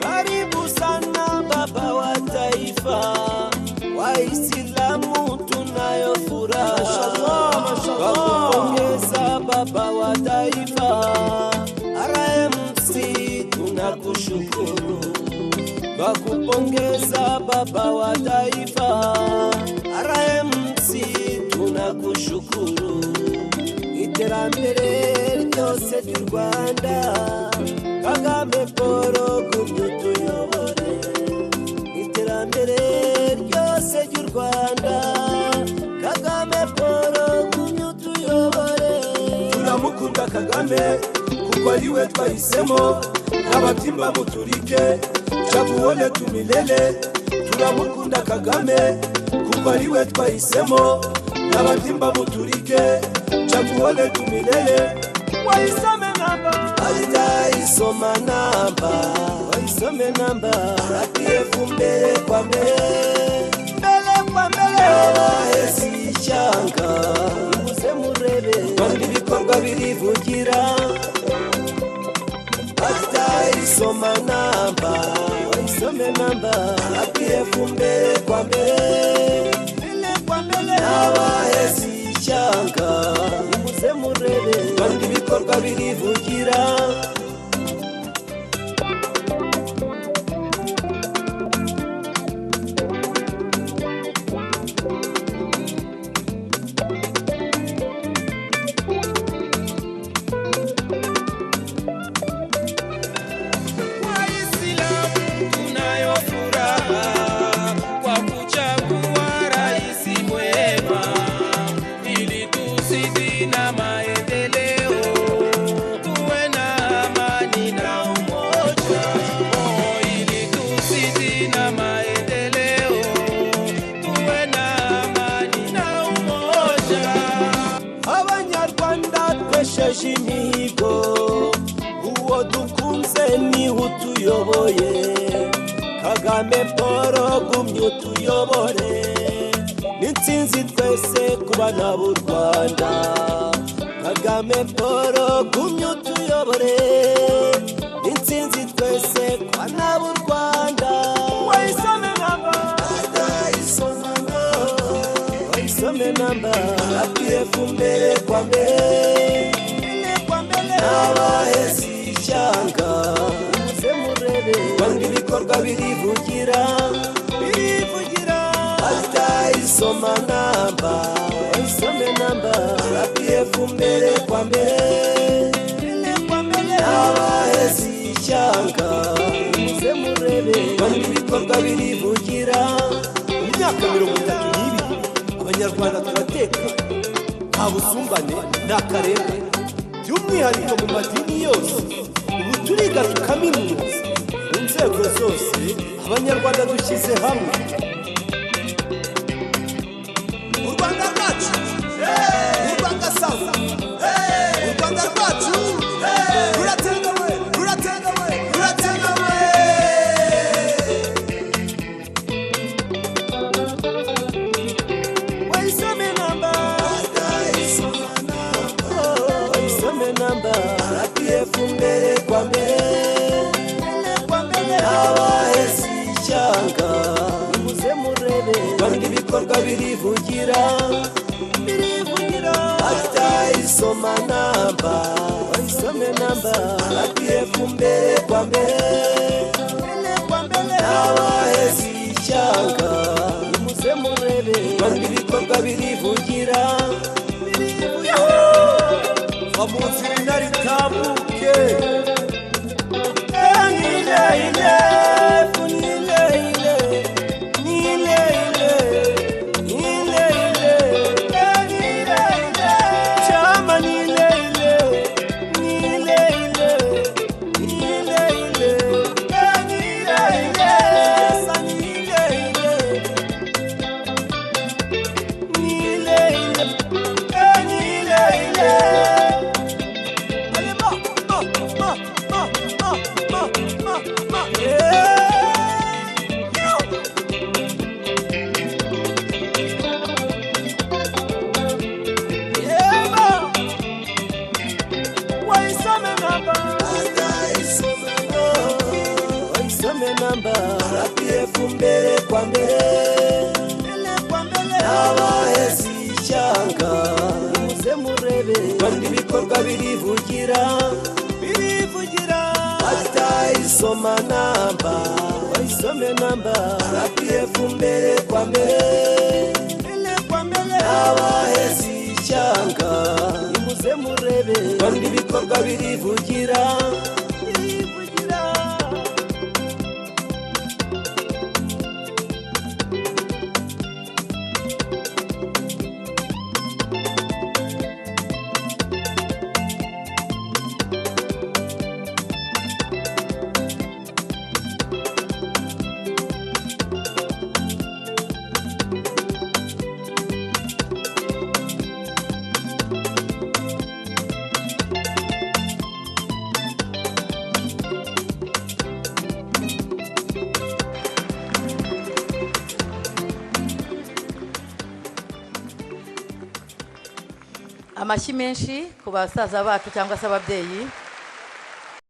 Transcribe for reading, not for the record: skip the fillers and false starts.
Karibu sana baba wa taifa, Waislamu tunayo furaha kwa kupongeza baba wa taifa. RMC tunakushukuru kwa kupongeza baba wa taifa. RMC tunakushukuru, iterambere ryose ry'u Rwanda Kagame Paul gumya tuyobore, iterambere ryose ry'u Rwanda Kagame Paul gumya tuyobore. Turamukunda Kagame kuko ariwe twahisemo, n'abatimba muturike chaguone tumilele. Turamukunda Kagame kuko ariwe twahisemo, n'abatimba muturike chaguone tumilele. Waisome namba, waisome namba, waisome namba. RPF mbele kwa mbele, mbele kwa mbele. Abahesi ishyanga muze murebe, kandi ibikorwa birivugira. Waisome namba, waisome namba. RPF mbele kwa mbele, mbele kwa mbele. Abahesi ishyanga muze murebe, kandi ibikorwa birivugira. Imihigo uwo dukunze ni utuyoboye, Kagame Paul gumya utuyobore. N'intsinzi twese ku bana b'u Rwanda, Kagame Paul gumya utuyobore. N'intsinzi twese ku bana b'u Rwanda. Waisome namba, waisome namba. RPF mbele kwa mbele, abahesi ishyanga muze murebe, kandi ibikorwa birivugira, birivugira. Waisome namba, waisome namba. RPF mbele kwa mbele, mbele kwa mbele. Abahesi ishyanga muze murebe, kandi ibikorwa birivugira. Mu myaka 32 abanyarwanda turateka, nta busumbane n'akarere, by'umwihariko mu madini yose. Ubu turiga tukaminuza mu nzego zose, abanyarwanda dushyize hamwe. U Rwanda rwacu, u Rwanda sawa, u Rwanda rwacu ruratenga we, ruratenga we, ruratenga we. Waisome namba, waisome namba. RPF mbele kwa mbele, mbele kwa mbele. Abahesi ishyanga muze murebe, kandi ibikorwa birivugira, birivugira. Waisome namba, waisome namba. RPF mbele kwa mbele, mbele kwa mbele. Abahesi ishyanga muze murebe, kandi ibikorwa birivugira, birivugira. Vamuziri naritambuke, nile ile, nile ile, nile ile, nile ile, nile ile. Chama nile ile, nile ile, nile ile, nile ile. Sa nile ile, nile ile, nile ile. namba RPF mbere kwa mbere abahesi ishyanga muze murebe kandi ibikorwa birivugira batayisoma namba bayisome namba RPF mbere kwa mbere abahesi ishyanga muze murebe kandi ibikorwa birivugira amashyi menshi ku basaza bacu cyangwa se ababyeyi